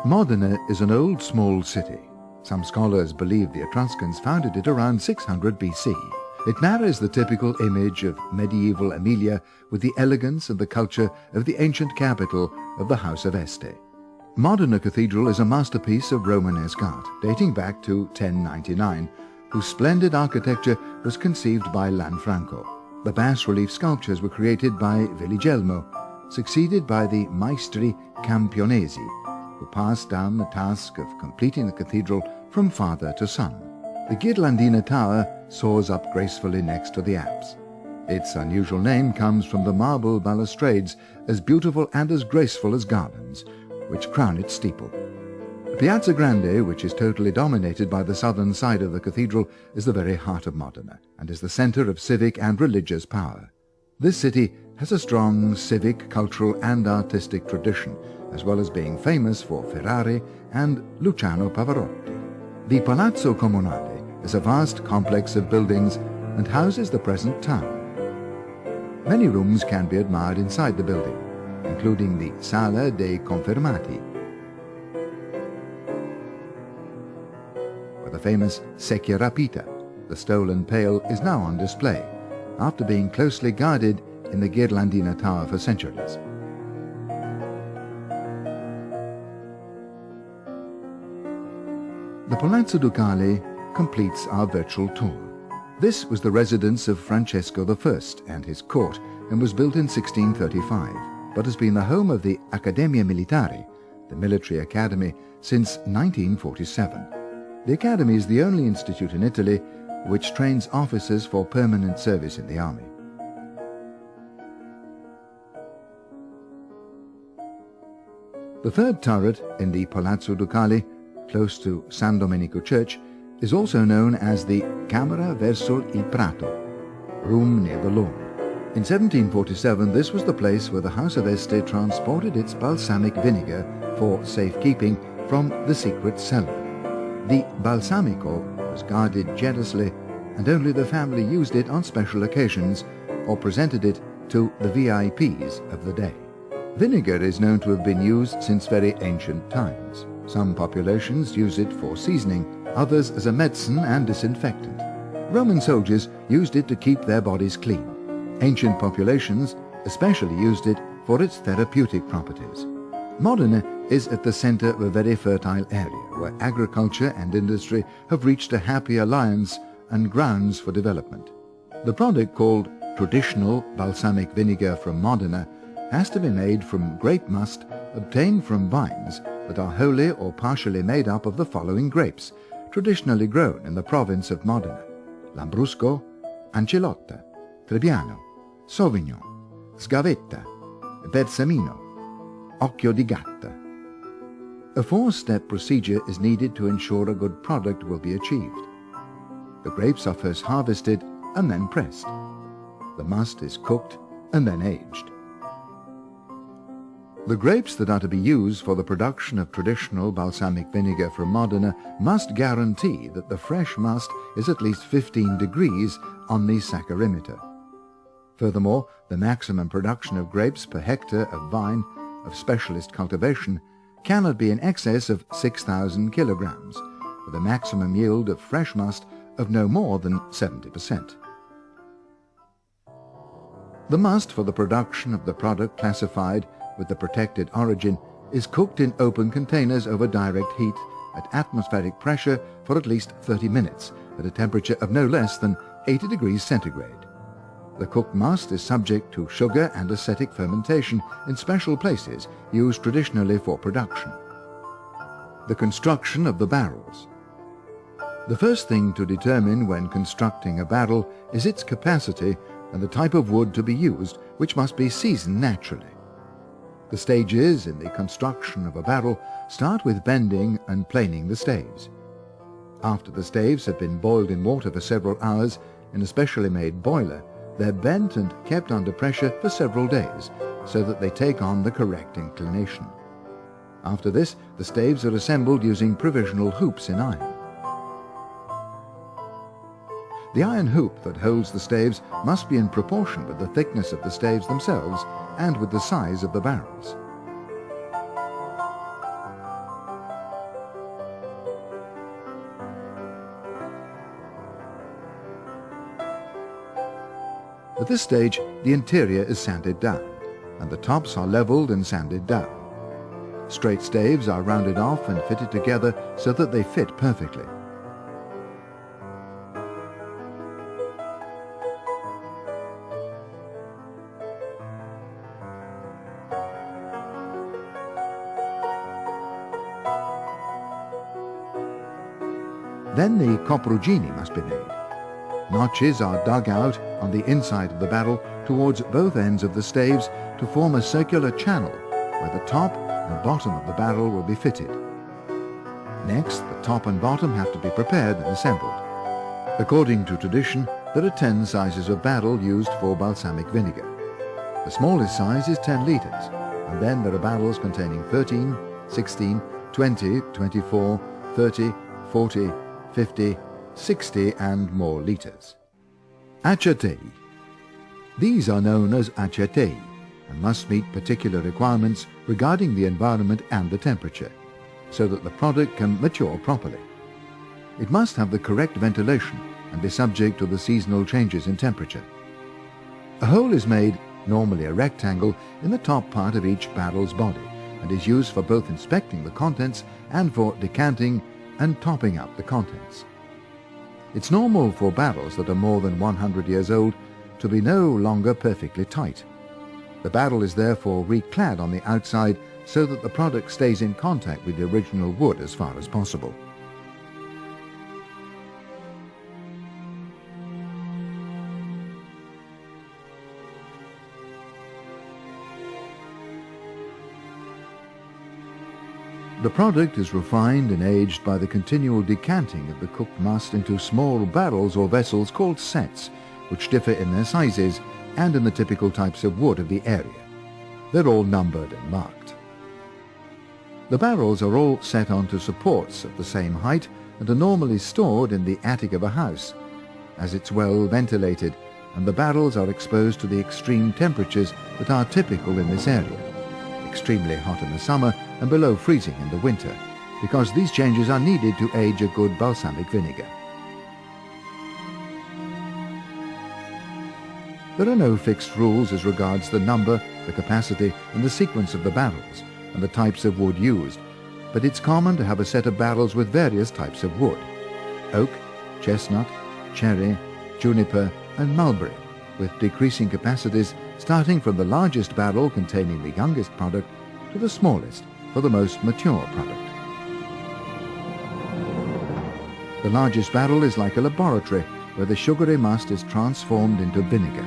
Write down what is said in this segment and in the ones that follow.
Modena is an old small city. Some scholars believe the Etruscans founded it around 600 BC. It marries the typical image of medieval Emilia with the elegance and the culture of the ancient capital of the House of Este. Modena Cathedral is a masterpiece of Romanesque art, dating back to 1099, whose splendid architecture was conceived by Lanfranco. The bas-relief sculptures were created by Veligelmo, succeeded by the Maestri Campionesi, who passed down the task of completing the cathedral from father to son. The Ghirlandina Tower soars up gracefully next to the apse. Its unusual name comes from the marble balustrades, as beautiful and as graceful as garlands, which crown its steeple. Piazza Grande, which is totally dominated by the southern side of the cathedral, is the very heart of Modena, and is the center of civic and religious power. This city has a strong civic, cultural and artistic tradition, as well as being famous for Ferrari and Luciano Pavarotti. The Palazzo Comunale is a vast complex of buildings and houses the present town. Many rooms can be admired inside the building, including the Sala dei Confermati, where the famous Secchia Rapita, the stolen pail, is now on display, after being closely guarded in the Ghirlandina Tower for centuries. The Palazzo Ducale completes our virtual tour. This was the residence of Francesco I and his court, and was built in 1635, but has been the home of the Accademia Militare, the military academy, since 1947. The academy is the only institute in Italy which trains officers for permanent service in the army. The third turret in the Palazzo Ducale, close to San Domenico Church, is also known as the Camera verso il Prato, room near the lawn. In 1747, this was the place where the House of Este transported its balsamic vinegar for safekeeping from the secret cellar. The balsamico was guarded jealously, and only the family used it on special occasions or presented it to the VIPs of the day. Vinegar is known to have been used since very ancient times. Some populations use it for seasoning, others as a medicine and disinfectant. Roman soldiers used it to keep their bodies clean. Ancient populations especially used it for its therapeutic properties. Modena is at the center of a very fertile area where agriculture and industry have reached a happy alliance and grounds for development. The product, called traditional balsamic vinegar from Modena, has to be made from grape must obtained from vines that are wholly or partially made up of the following grapes, traditionally grown in the province of Modena: Lambrusco, Ancilotta, Trebbiano, Sauvignon, Sgavetta, Bersamino, Occhio di Gatta. A four-step procedure is needed to ensure a good product will be achieved. The grapes are first harvested and then pressed. The must is cooked and then aged. The grapes that are to be used for the production of traditional balsamic vinegar from Modena must guarantee that the fresh must is at least 15 degrees on the saccharimeter. Furthermore, the maximum production of grapes per hectare of vine of specialist cultivation cannot be in excess of 6,000 kilograms, with a maximum yield of fresh must of no more than 70%. The must for the production of the product classified with the protected origin is cooked in open containers over direct heat at atmospheric pressure for at least 30 minutes at a temperature of no less than 80 degrees centigrade. The cooked must is subject to sugar and acetic fermentation in special places used traditionally for production. The construction of the barrels. The first thing to determine when constructing a barrel is its capacity and the type of wood to be used, which must be seasoned naturally. The stages in the construction of a barrel start with bending and planing the staves. After the staves have been boiled in water for several hours in a specially made boiler, they're bent and kept under pressure for several days so that they take on the correct inclination. After this, the staves are assembled using provisional hoops in iron. The iron hoop that holds the staves must be in proportion with the thickness of the staves themselves and with the size of the barrels. this stage, the interior is sanded down, and the tops are leveled and sanded down. Straight staves are rounded off and fitted together so that they fit perfectly. Then the coprugini must be made. Notches are dug out on the inside of the barrel towards both ends of the staves to form a circular channel where the top and bottom of the barrel will be fitted. Next, the top and bottom have to be prepared and assembled. According to tradition, there are 10 sizes of barrel used for balsamic vinegar. The smallest size is 10 litres, and then there are barrels containing 13, 16, 20, 24, 30, 40, 50, 60 and more litres. Acetaie. These are known as acetaie and must meet particular requirements regarding the environment and the temperature, so that the product can mature properly. It must have the correct ventilation and be subject to the seasonal changes in temperature. A hole is made, normally a rectangle, in the top part of each barrel's body and is used for both inspecting the contents and for decanting and topping up the contents. It's normal for barrels that are more than 100 years old to be no longer perfectly tight. The barrel is therefore reclad on the outside so that the product stays in contact with the original wood as far as possible. The product is refined and aged by the continual decanting of the cooked must into small barrels or vessels called sets, which differ in their sizes and in the typical types of wood of the area. They're all numbered and marked. The barrels are all set onto supports of the same height and are normally stored in the attic of a house, as it's well ventilated, and the barrels are exposed to the extreme temperatures that are typical in this area. Extremely hot in the summer and below freezing in the winter, because these changes are needed to age a good balsamic vinegar. There are no fixed rules as regards the number, the capacity and the sequence of the barrels and the types of wood used, but it's common to have a set of barrels with various types of wood: oak, chestnut, cherry, juniper and mulberry, with decreasing capacities starting from the largest barrel containing the youngest product to the smallest for the most mature product. The largest barrel is like a laboratory where the sugary must is transformed into vinegar.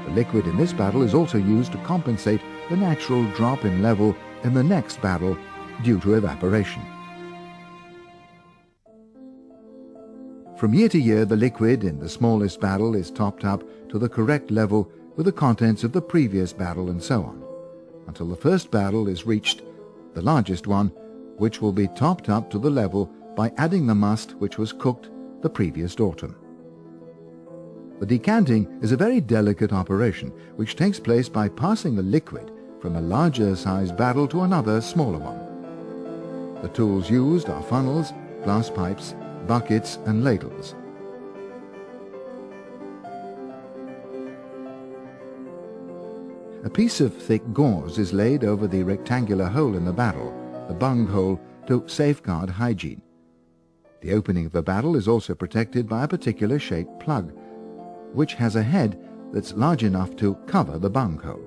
The liquid in this barrel is also used to compensate the natural drop in level in the next barrel due to evaporation. From year to year, the liquid in the smallest barrel is topped up to the correct level with the contents of the previous barrel and so on, until the first barrel is reached, the largest one, which will be topped up to the level by adding the must which was cooked the previous autumn. The decanting is a very delicate operation which takes place by passing the liquid from a larger sized barrel to another smaller one. The tools used are funnels, glass pipes, buckets and ladles. A piece of thick gauze is laid over the rectangular hole in the barrel, the bung hole, to safeguard hygiene. The opening of the barrel is also protected by a particular shaped plug, which has a head that's large enough to cover the bung hole.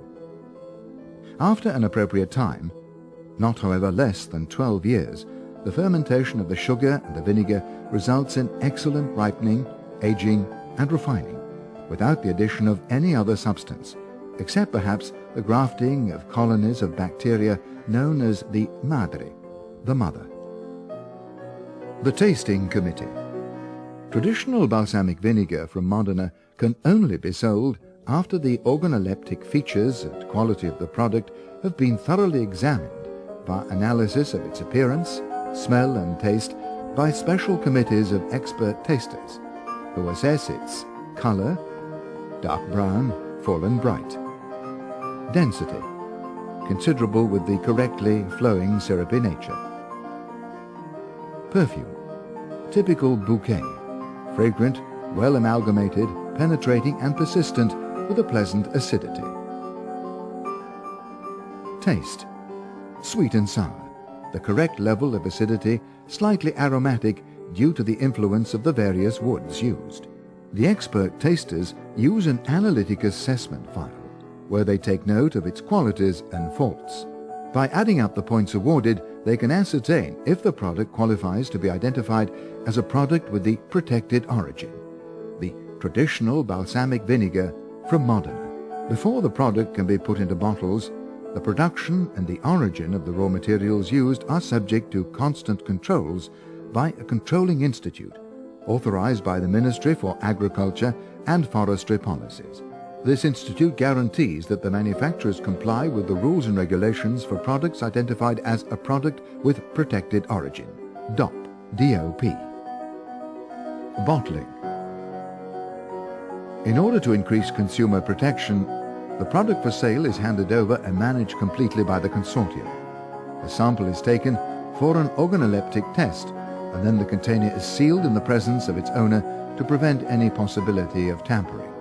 After an appropriate time, not however less than 12 years, the fermentation of the sugar and the vinegar results in excellent ripening, aging and refining, without the addition of any other substance, except perhaps the grafting of colonies of bacteria known as the madre, the mother. The Tasting Committee. Traditional balsamic vinegar from Modena can only be sold after the organoleptic features and quality of the product have been thoroughly examined by analysis of its appearance, smell and taste by special committees of expert tasters who assess its color, dark brown, full and bright; density, considerable with the correctly flowing syrupy nature; perfume, typical bouquet, fragrant, well amalgamated, penetrating and persistent with a pleasant acidity. Taste. Sweet and sour. The correct level of acidity, slightly aromatic due to the influence of the various woods used. The expert tasters use an analytic assessment file, where they take note of its qualities and faults. By adding up the points awarded, they can ascertain if the product qualifies to be identified as a product with the protected origin, the traditional balsamic vinegar from Modena. Before the product can be put into bottles, the production and the origin of the raw materials used are subject to constant controls by a controlling institute authorized by the Ministry for Agriculture and Forestry Policies. This institute guarantees that the manufacturers comply with the rules and regulations for products identified as a product with protected origin, DOP. Bottling. In order to increase consumer protection, the product for sale is handed over and managed completely by the consortium. The sample is taken for an organoleptic test, and then the container is sealed in the presence of its owner to prevent any possibility of tampering.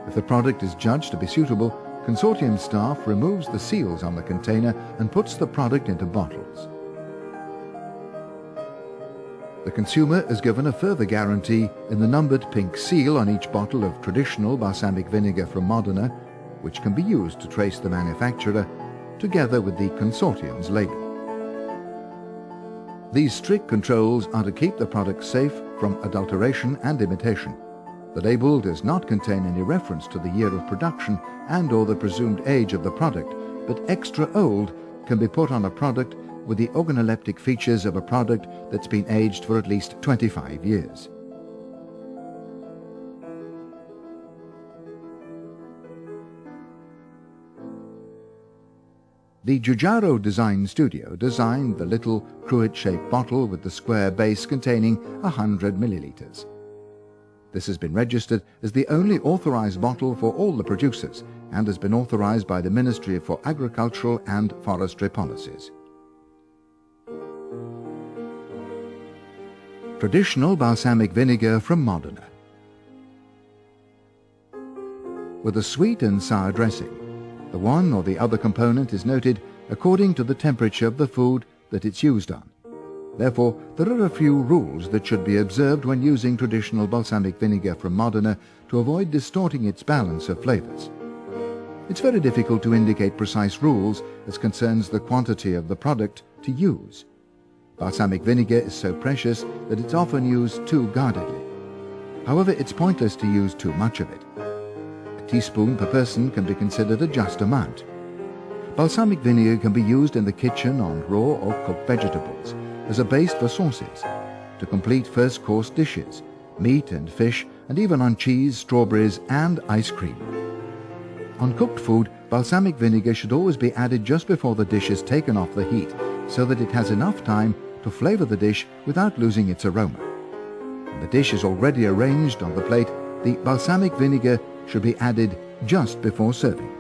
If the product is judged to be suitable, consortium staff removes the seals on the container and puts the product into bottles. The consumer is given a further guarantee in the numbered pink seal on each bottle of traditional balsamic vinegar from Modena, which can be used to trace the manufacturer, together with the consortium's label. These strict controls are to keep the product safe from adulteration and imitation. The label does not contain any reference to the year of production and/or the presumed age of the product, but extra old can be put on a product with the organoleptic features of a product that's been aged for at least 25 years. The Giugiaro Design Studio designed the little cruet-shaped bottle with the square base containing 100 milliliters. This has been registered as the only authorized bottle for all the producers and has been authorized by the Ministry for Agricultural and Forestry Policies. Traditional balsamic vinegar from Modena. With a sweet and sour dressing, the one or the other component is noted according to the temperature of the food that it's used on. Therefore, there are a few rules that should be observed when using traditional balsamic vinegar from Modena to avoid distorting its balance of flavors. It's very difficult to indicate precise rules as concerns the quantity of the product to use. Balsamic vinegar is so precious that it's often used too guardedly. However, it's pointless to use too much of it. A teaspoon per person can be considered a just amount. Balsamic vinegar can be used in the kitchen on raw or cooked vegetables, as a base for sauces, to complete first-course dishes, meat and fish, and even on cheese, strawberries, and ice cream. On cooked food, balsamic vinegar should always be added just before the dish is taken off the heat, so that it has enough time to flavor the dish without losing its aroma. When the dish is already arranged on the plate, the balsamic vinegar should be added just before serving.